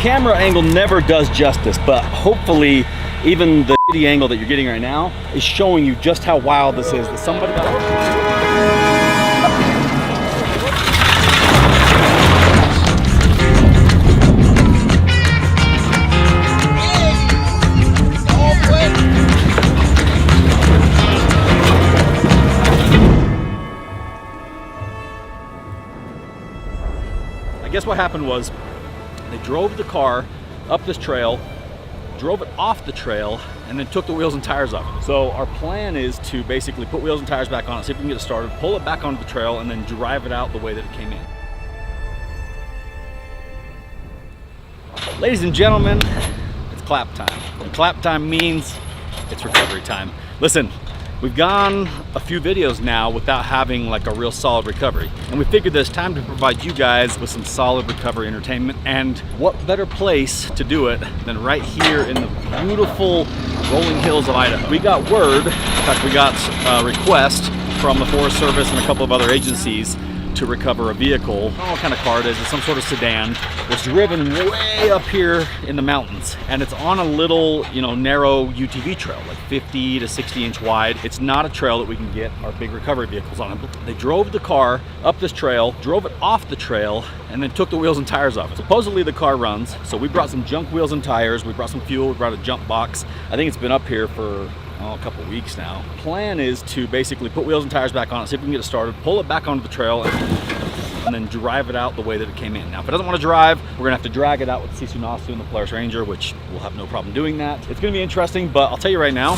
camera angle never does justice, but hopefully even the shitty angle that you're getting right now is showing you just how wild this is. That somebody I guess what happened was they drove the car up this trail, drove it off the trail, and then took the wheels and tires off it. So our plan is to basically put wheels and tires back on it, see if we can get it started, pull it back onto the trail, and then drive it out the way that it came in. Ladies and gentlemen, it's clap time. And clap time means it's recovery time. Listen, we've gone a few videos now without having like a real solid recovery. And we figured that it's time to provide you guys with some solid recovery entertainment. And what better place to do it than right here in the beautiful rolling hills of Idaho. We got word, in fact we got a request from the Forest Service and a couple of other agencies to recover a vehicle. I don't know what kind of car it is. It's some sort of sedan. It's driven way up here in the mountains, and it's on a little, narrow UTV trail, like 50 to 60 inch wide. It's not a trail that we can get our big recovery vehicles on. They drove the car up this trail, drove it off the trail, and then took the wheels and tires off it. Supposedly the car runs, so we brought some junk wheels and tires, we brought some fuel, we brought a jump box. I think it's been up here for a couple of weeks now. Plan is to basically put wheels and tires back on it, see if we can get it started, pull it back onto the trail, and then drive it out the way that it came in. Now, if it doesn't want to drive, we're gonna have to drag it out with the Sisu Nasu and the Polaris Ranger, which we'll have no problem doing that. It's gonna be interesting, but I'll tell you right now,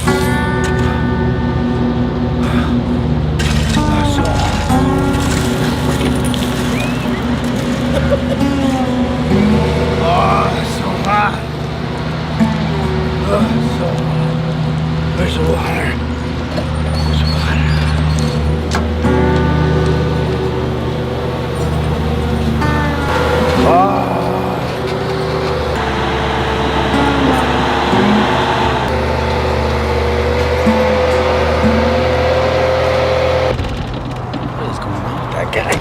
There's water. There's water. what is going on with that guy?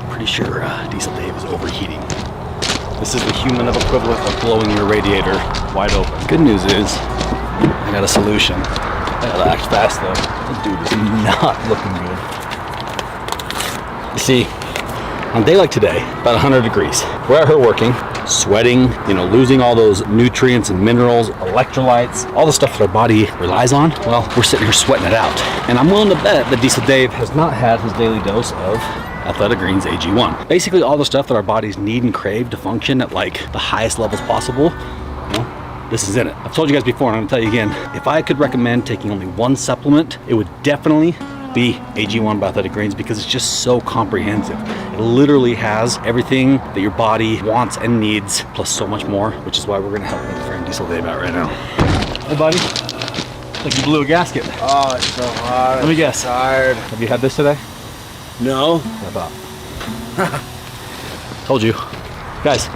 Pretty sure Diesel Dave is overheating. This is the human equivalent of blowing your radiator wide open. Good news is, I got a solution. I gotta act fast though. This dude is not looking good. You see, on a day like today, about 100 degrees, we're out here working, sweating, losing all those nutrients and minerals, electrolytes, all the stuff that our body relies on. Well, we're sitting here sweating it out. And I'm willing to bet that Diesel Dave has not had his daily dose of Athletic Greens AG1. Basically all the stuff that our bodies need and crave to function at like the highest levels possible, this is in it. I've told you guys before, and I'm gonna tell you again, if I could recommend taking only one supplement, it would definitely be AG1 by Athletic Greens, because it's just so comprehensive. It literally has everything that your body wants and needs, plus so much more, which is why we're gonna help my friend Diesel Dave out right now. Hey buddy, looks like you blew a gasket. Oh, it's so hot. Let me guess. Tired. Have you had this today? No. What about? Told you. Guys,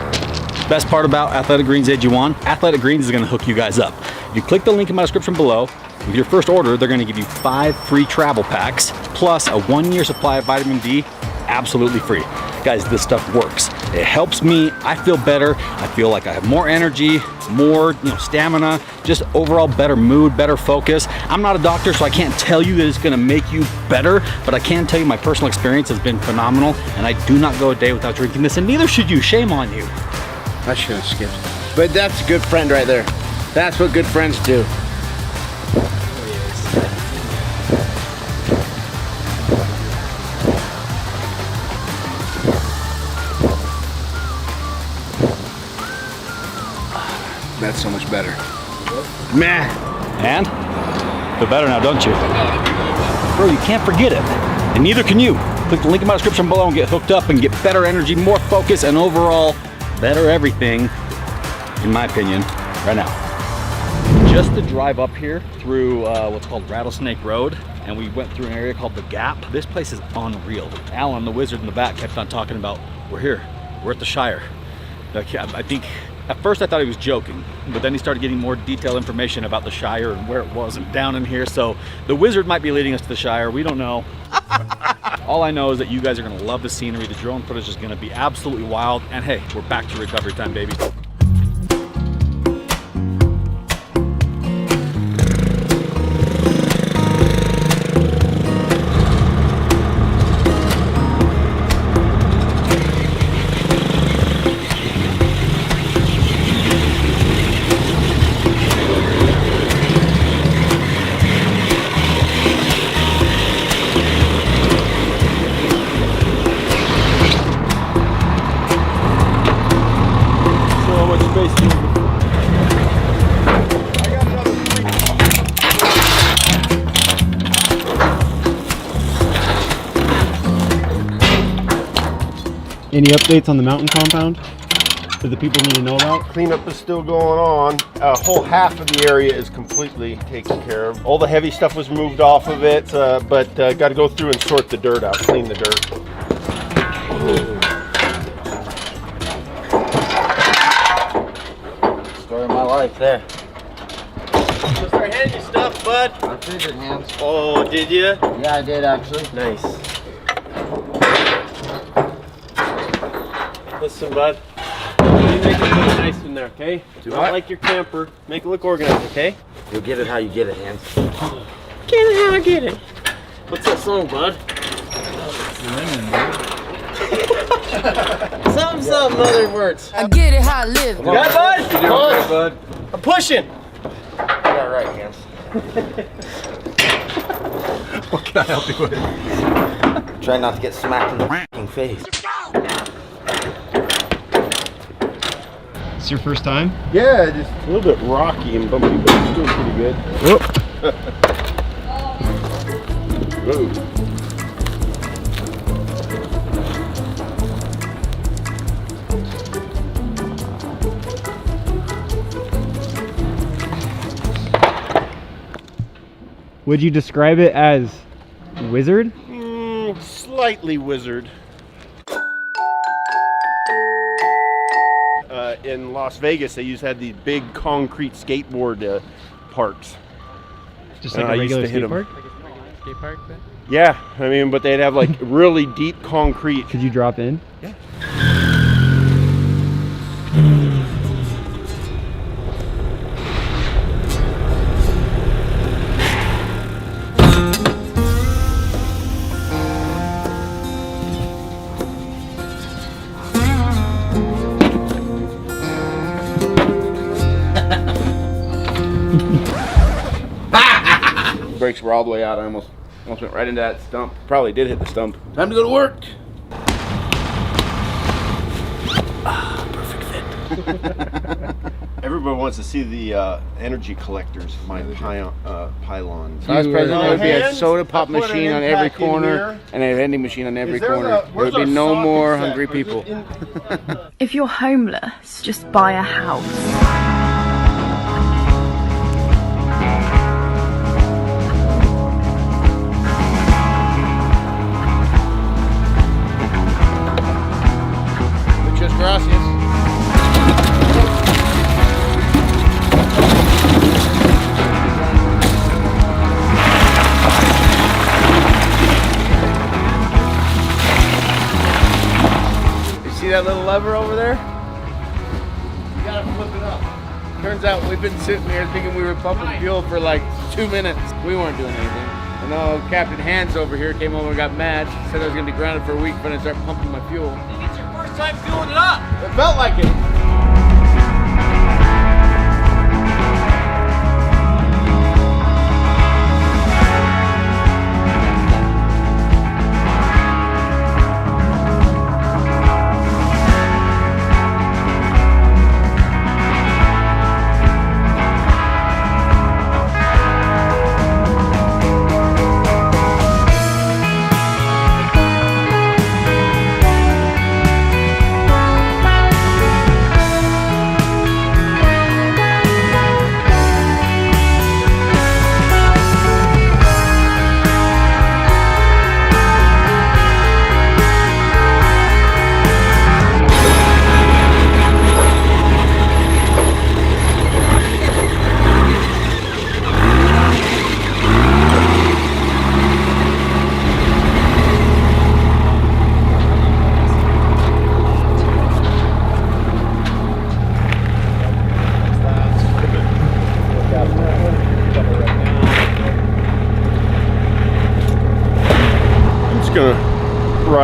best part about Athletic Greens AG1, Athletic Greens is gonna hook you guys up. If you click the link in my description below, with your first order, they're gonna give you 5 free travel packs, plus a 1-year supply of vitamin D, absolutely free. Guys, this stuff works. It helps me, I feel better. I feel like I have more energy, more stamina, just overall better mood, better focus. I'm not a doctor, so I can't tell you that it's gonna make you better, but I can tell you my personal experience has been phenomenal, and I do not go a day without drinking this, and neither should you. Shame on you. I should have skipped. But that's a good friend right there. That's what good friends do. That's so much better. Man. And? Feel better now, don't you? Bro, you can't forget it. And neither can you. Click the link in my description below and get hooked up and get better energy, more focus, and overall better everything, in my opinion, right now. Just to drive up here through what's called Rattlesnake Road, and we went through an area called The Gap. This place is unreal. Alan, the wizard in the back, kept on talking about, we're here, we're at the Shire. Like, I think, at first I thought he was joking, but then he started getting more detailed information about the Shire and where it was and down in here. So the wizard might be leading us to the Shire, we don't know. All I know is that you guys are gonna love the scenery. The drone footage is gonna be absolutely wild. And hey, we're back to recovery time, baby. Any updates on the mountain compound that the people need to know about? Cleanup is still going on. A whole half of the area is completely taken care of. All the heavy stuff was moved off of it, but got to go through and sort the dirt out, clean the dirt. Story of my life there. So start handing you stuff, bud. I figured, hands. Oh, did you? Yeah, I did actually. Nice. Listen, bud. You make it look nice in there, okay? Do I like your camper? Make it look organized, okay? You'll get it how you get it, hands. Get it how I get it. What's that song, bud? Something other words. I get it how I live. You got it, bud? You doing okay, bud? I'm pushing. Yeah, right, hands. What can I help you with? Try not to get smacked in the f***ing face. It's your first time? Yeah, just a little bit rocky and bumpy, but it's still pretty good. Whoa. Would you describe it as wizard? Slightly wizard. In Las Vegas, they had these big concrete skateboard parks. Just And like I a used regular to hit skate 'em. park? Skate park then? Yeah, I mean, but they'd have like really deep concrete. Could you drop in? Yeah. Brakes were all the way out. I almost went right into that stump. Probably did hit the stump. Time to go to work. Perfect fit. Everybody wants to see the energy collectors, my pylons. Vice President, there would be a Hands? soda pop I put an machine on every impact in corner here. and a vending machine on every Is there corner. a- There where's would be our no socket more set? hungry Or is it people. in- If you're homeless, just buy a house. Muchas gracias. You see that little lever over there? You gotta flip it up. Turns out we've been sitting here thinking we were pumping fuel for like 2 minutes. We weren't doing anything. And now Captain Hands over here came over and got mad. Said I was gonna be grounded for a week, but I started pumping my fuel. It's your first time fueling it up. It felt like it.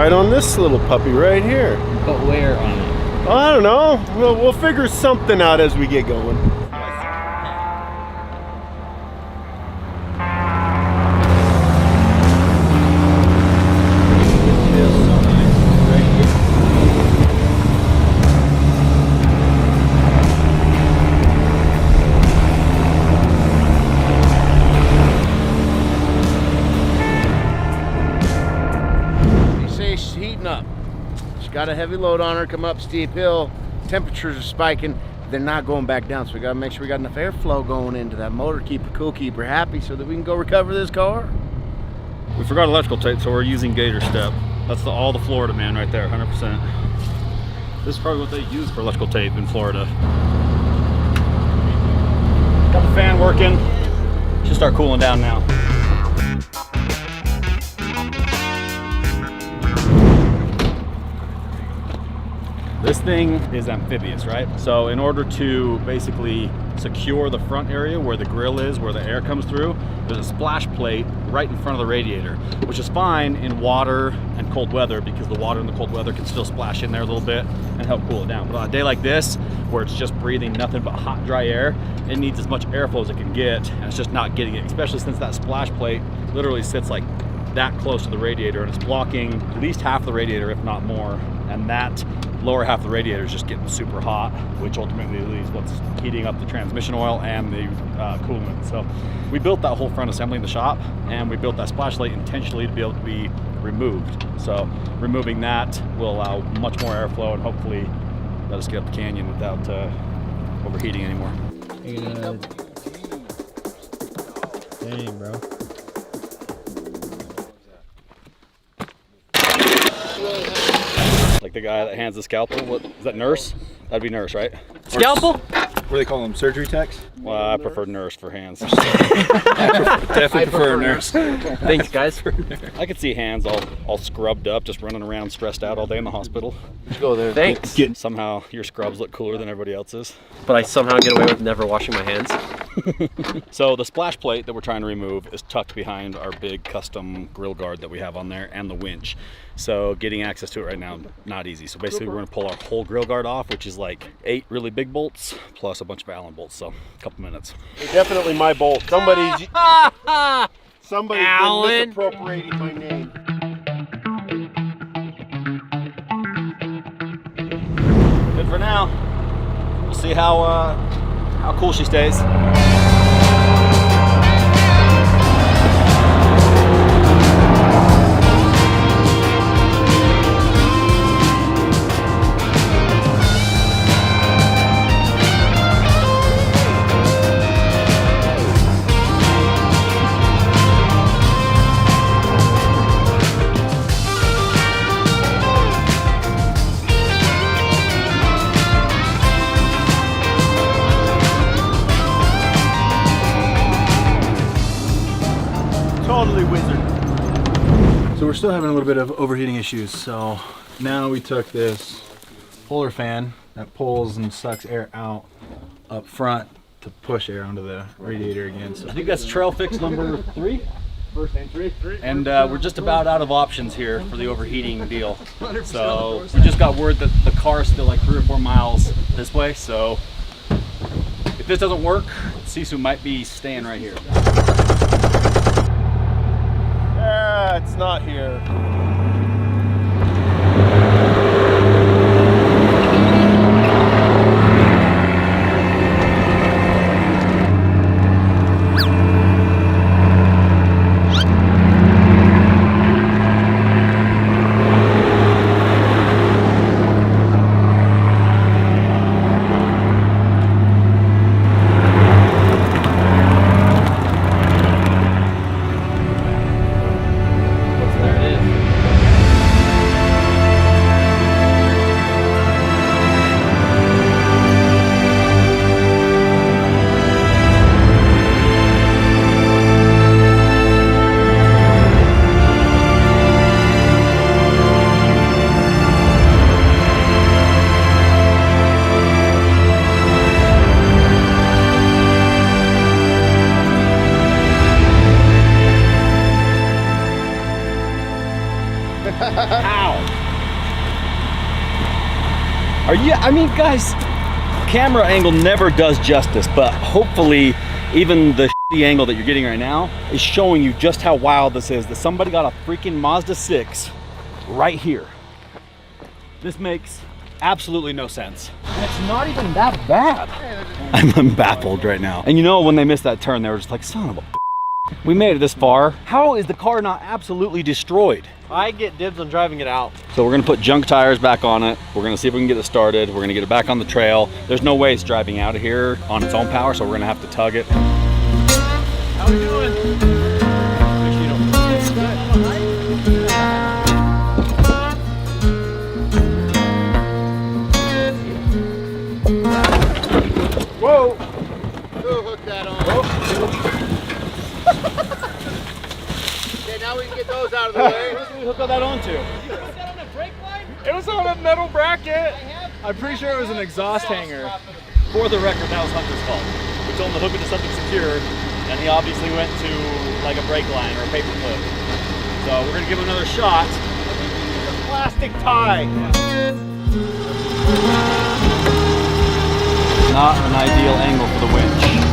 right on this little puppy right here. But where on it? I don't know. We'll figure something out as we get going. Up. She's got a heavy load on her, come up steep hill, temperatures are spiking, they're not going back down, so we got to make sure we got enough airflow going into that motor, keep her cool, keep her happy, so that we can go recover this car. We forgot electrical tape, so we're using Gator Step. That's all the Florida man right there, 100%. This is probably what they use for electrical tape in Florida. Got the fan working. Should start cooling down now. This thing is amphibious, right? So in order to basically secure the front area where the grill is, where the air comes through, there's a splash plate right in front of the radiator, which is fine in water and cold weather because the water in the cold weather can still splash in there a little bit and help cool it down. But on a day like this, where it's just breathing nothing but hot, dry air, it needs as much airflow as it can get, and it's just not getting it, especially since that splash plate literally sits like that close to the radiator and it's blocking at least half the radiator, if not more, and that lower half of the radiator is just getting super hot, which ultimately is what's heating up the transmission oil and the coolant. So we built that whole front assembly in the shop, and we built that splash plate intentionally to be able to be removed. So removing that will allow much more airflow and hopefully let us get up the canyon without overheating anymore. Dang, bro. Like the guy that hands the scalpel, what is that, nurse? That'd be nurse, right? Scalpel? What do they call them? Surgery techs? Well, I prefer nurse for hands. Definitely prefer nurse. Thanks, guys. I could see hands all scrubbed up, just running around stressed out all day in the hospital. Go there. Thanks. Somehow your scrubs look cooler than everybody else's. But I somehow get away with never washing my hands. So the splash plate that we're trying to remove is tucked behind our big custom grill guard that we have on there and the winch. So getting access to it right now, not easy. So basically we're gonna pull our whole grill guard off, which is like 8 really big bolts plus a bunch of Allen bolts. So a couple minutes. They're definitely my bolt. Somebody's been misappropriating my name. Good for now. We'll see how cool she stays. Totally wizard. So we're still having a little bit of overheating issues. So now we took this puller fan that pulls and sucks air out up front to push air onto the radiator again. So I think that's trail fix number 3. First entry. And we're just about out of options here for the overheating deal. So we just got word that the car is still like 3 or 4 miles this way. So if this doesn't work, Sisu might be staying right here. It's not here. There it is. Are you, I mean, guys, camera angle never does justice, but hopefully even the shitty angle that you're getting right now is showing you just how wild this is, that somebody got a freaking Mazda 6 right here. This makes absolutely no sense. And it's not even that bad. I'm baffled right now. And you know, when they missed that turn, they were just like, son of a b****. We made it this far. How is the car not absolutely destroyed? I get dibs on driving it out. So we're gonna put junk tires back on it. We're gonna see if we can get it started. We're gonna get it back on the trail. There's no way it's driving out of here on its own power, so we're gonna have to tug it. How we doing? Make sure you don't. Whoa! Who hooked that on? Okay, now we can get those out of the way. Who did we hook all that onto? You hooked that on a brake line? It was on a metal bracket. I'm pretty sure it was an exhaust hanger. For the record, that was Hunter's fault. We told him to hook it to something secure, and he obviously went to like a brake line or a paper clip. So we're gonna give him another shot. Plastic tie. Not an ideal angle for the winch.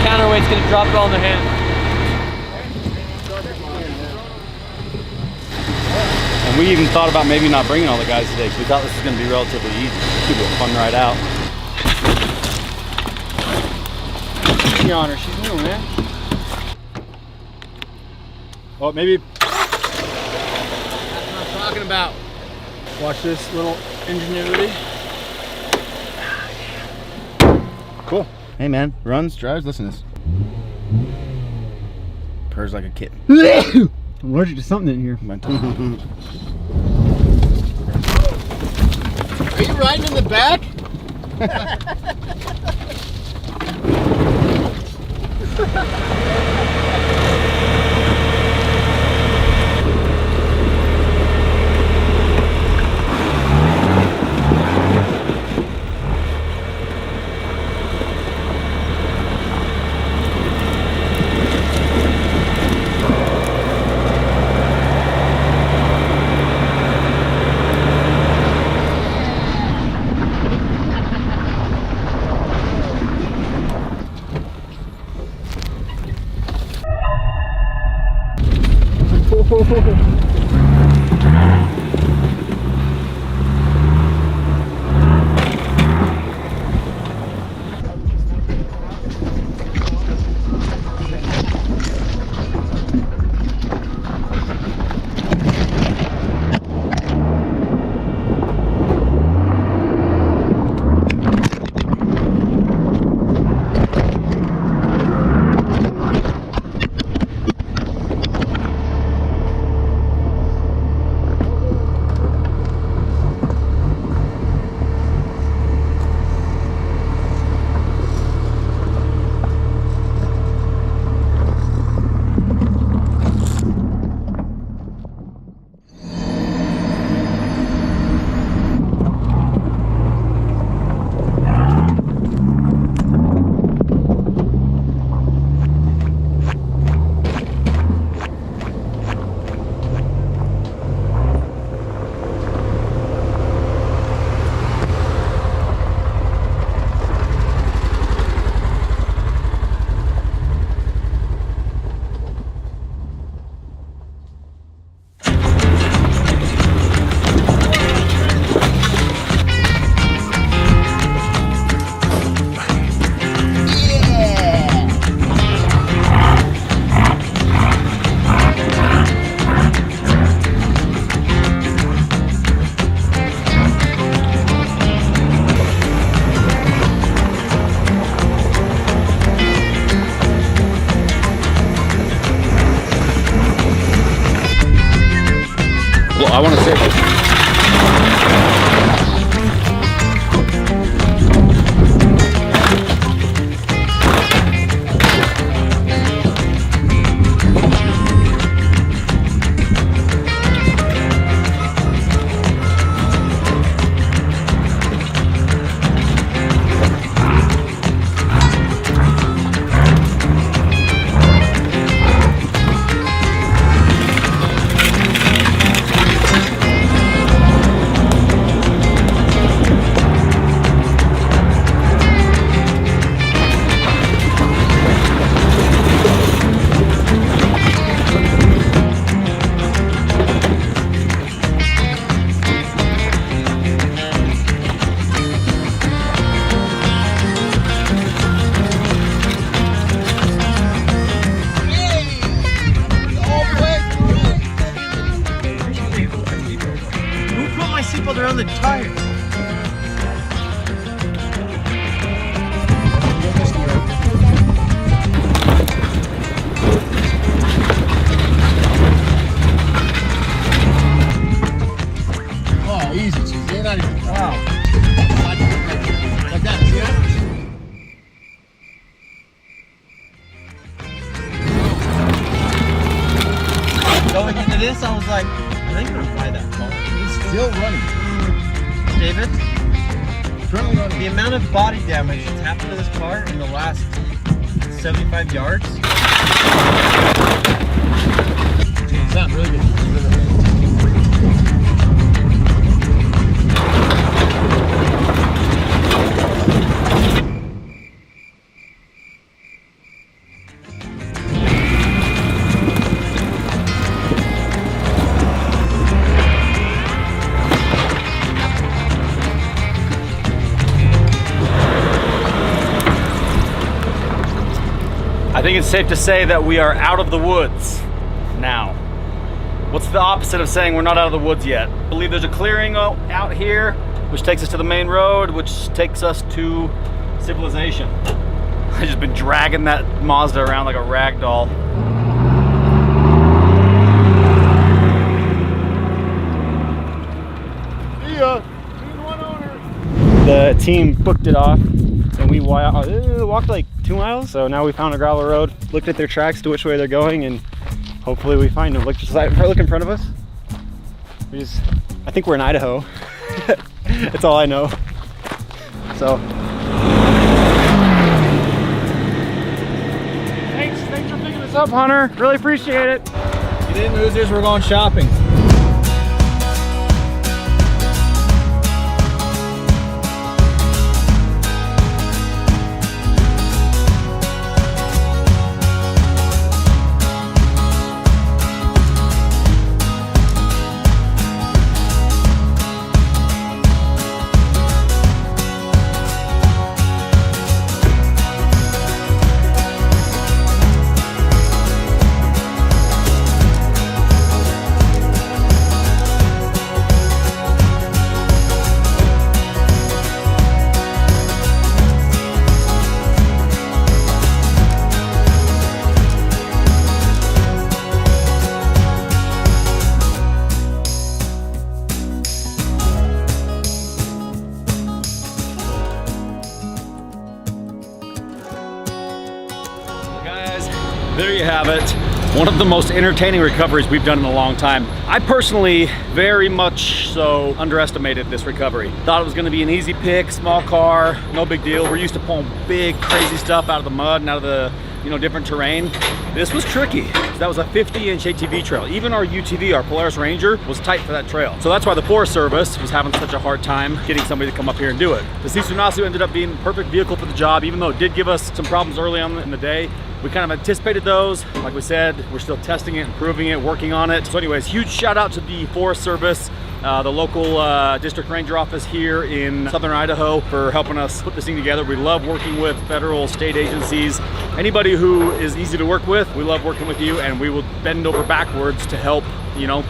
Counterweight's gonna drop it all in the hand. And we even thought about maybe not bringing all the guys today because we thought this was gonna be relatively easy. It's gonna be a fun ride out. Be on her, she's new, man. Oh, maybe. That's what I'm talking about. Watch this little ingenuity. Cool. Hey man, runs, drives, listen to this. Purrs like a kitten. I'm allergic to something in here. Are you riding in the back? Well, I want to say on the tire. Oh, easy, cheese. You're not even. Wow. Like that, see that? Going into this, I was like, I think I'm gonna buy that car. It's still running. David, currently running. The amount of body damage that's happened to this car in the last 75 yards. It's not really good. It's really good. I think it's safe to say that we are out of the woods now. What's the opposite of saying we're not out of the woods yet? I believe there's a clearing out here, which takes us to the main road, which takes us to civilization. I've just been dragging that Mazda around like a rag doll. See ya. 2-1 owner. The team booked it off, and we walked like 2 miles. So now we found a gravel road, looked at their tracks to which way they're going, and hopefully we find them. Look in front of us. I think we're in Idaho. That's all I know. So. Thanks for picking us up, Hunter. Really appreciate it. Get in, losers. We're going shopping. There you have it. One of the most entertaining recoveries we've done in a long time. I personally very much so underestimated this recovery. Thought it was gonna be an easy pick, small car, no big deal. We're used to pulling big, crazy stuff out of the mud and out of the different terrain. This was tricky. That was a 50-inch ATV trail. Even our UTV, our Polaris Ranger, was tight for that trail. So that's why the Forest Service was having such a hard time getting somebody to come up here and do it. The Tsunasu ended up being the perfect vehicle for the job, even though it did give us some problems early on in the day. We kind of anticipated those. Like we said, we're still testing it, improving it, working on it. So anyways, huge shout out to the Forest Service, the local district ranger office here in southern Idaho for helping us put this thing together. We love working with federal, state agencies. Anybody who is easy to work with, we love working with you, and we will bend over backwards to help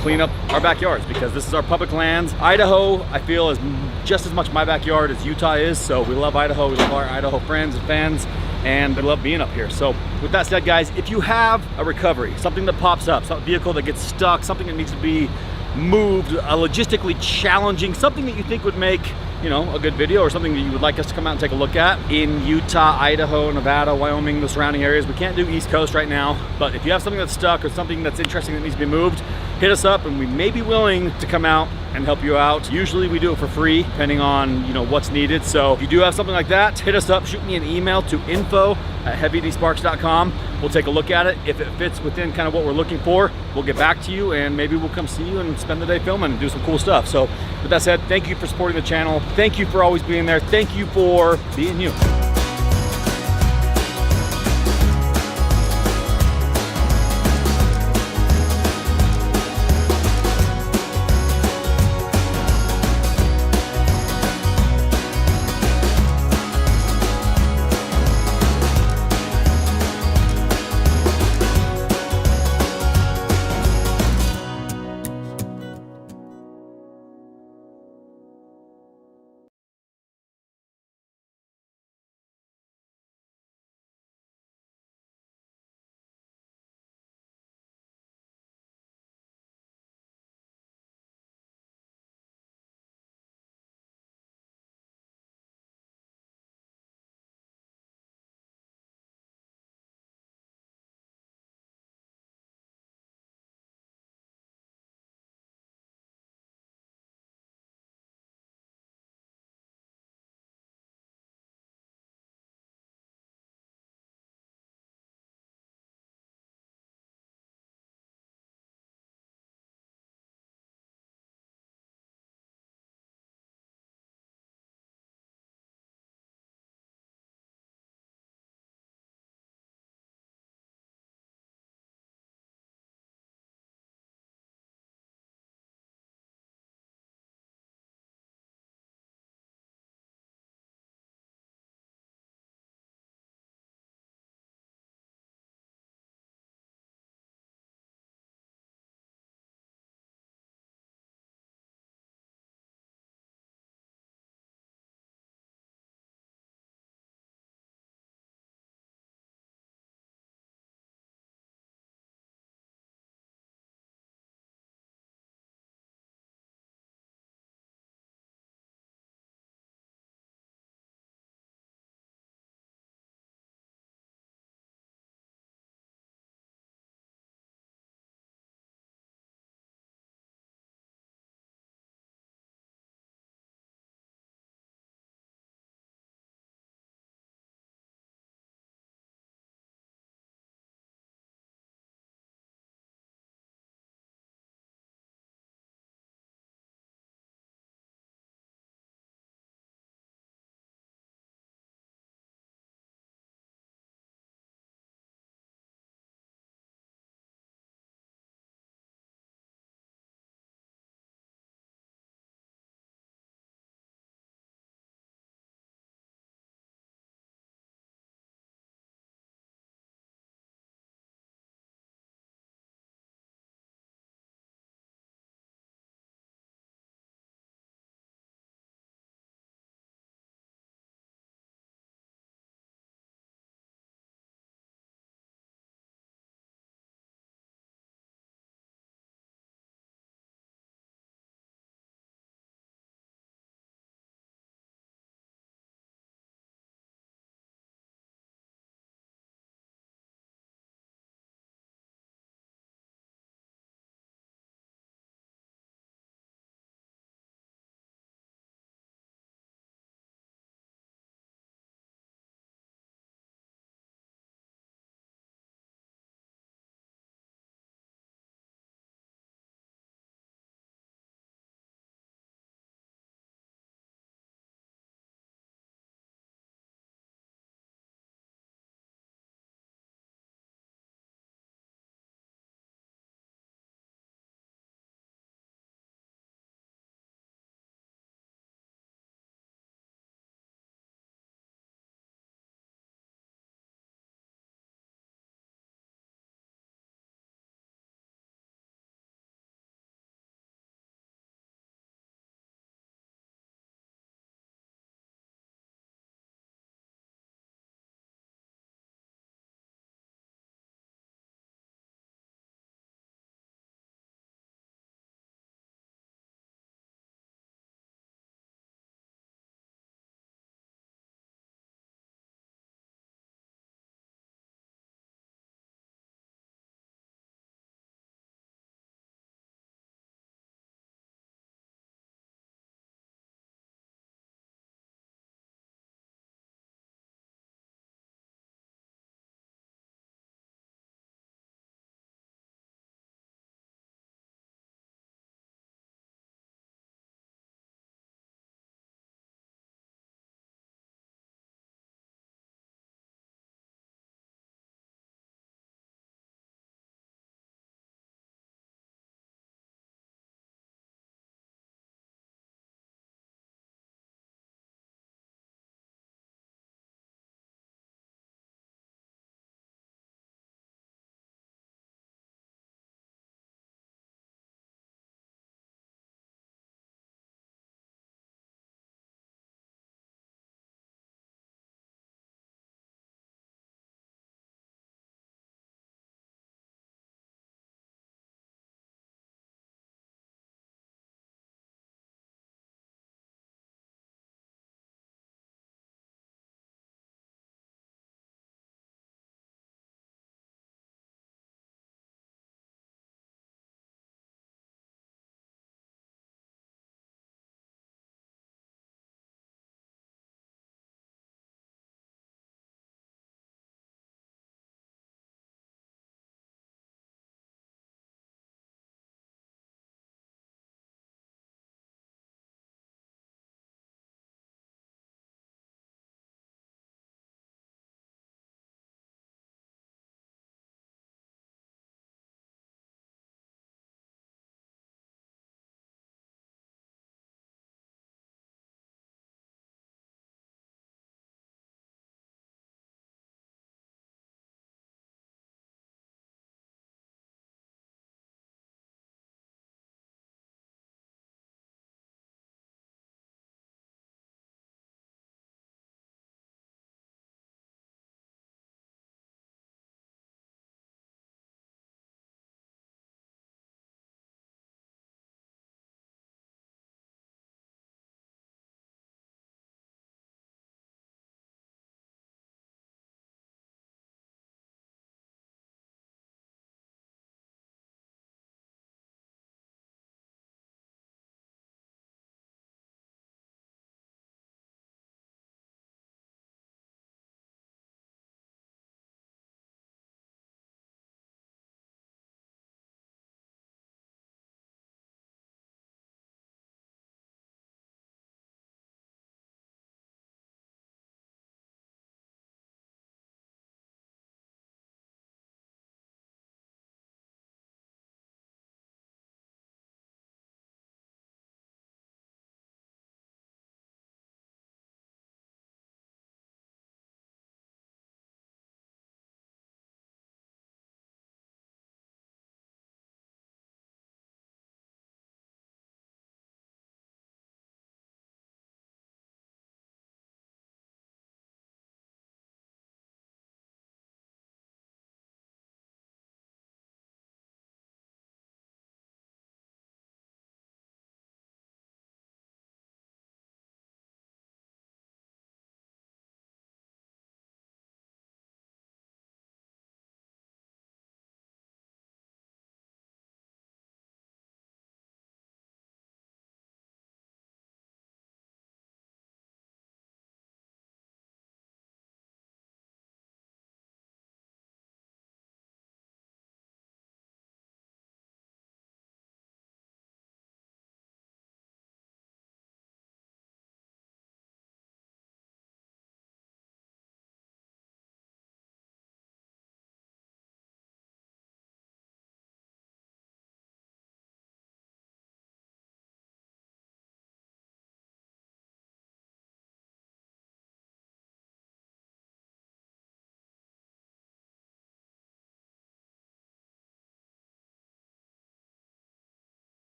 clean up our backyards, because this is our public lands. Idaho, I feel, is just as much my backyard as Utah is, so we love Idaho. We love our Idaho friends and fans, and we love being up here. So with that said, guys, if you have a recovery, something that pops up, some vehicle that gets stuck, something that needs to be moved, logistically challenging, something that you think would make a good video, or something that you would like us to come out and take a look at in Utah, Idaho, Nevada, Wyoming, the surrounding areas. We can't do East Coast right now, but if you have something that's stuck or something that's interesting that needs to be moved, hit us up and we may be willing to come out and help you out. Usually we do it for free, depending on what's needed. So if you do have something like that, hit us up, shoot me an email to info@HeavyDSparks.com. We'll take a look at it. If it fits within kind of what we're looking for, we'll get back to you, and maybe we'll come see you and spend the day filming and do some cool stuff. So with that said, thank you for supporting the channel. Thank you for always being there. Thank you for being you.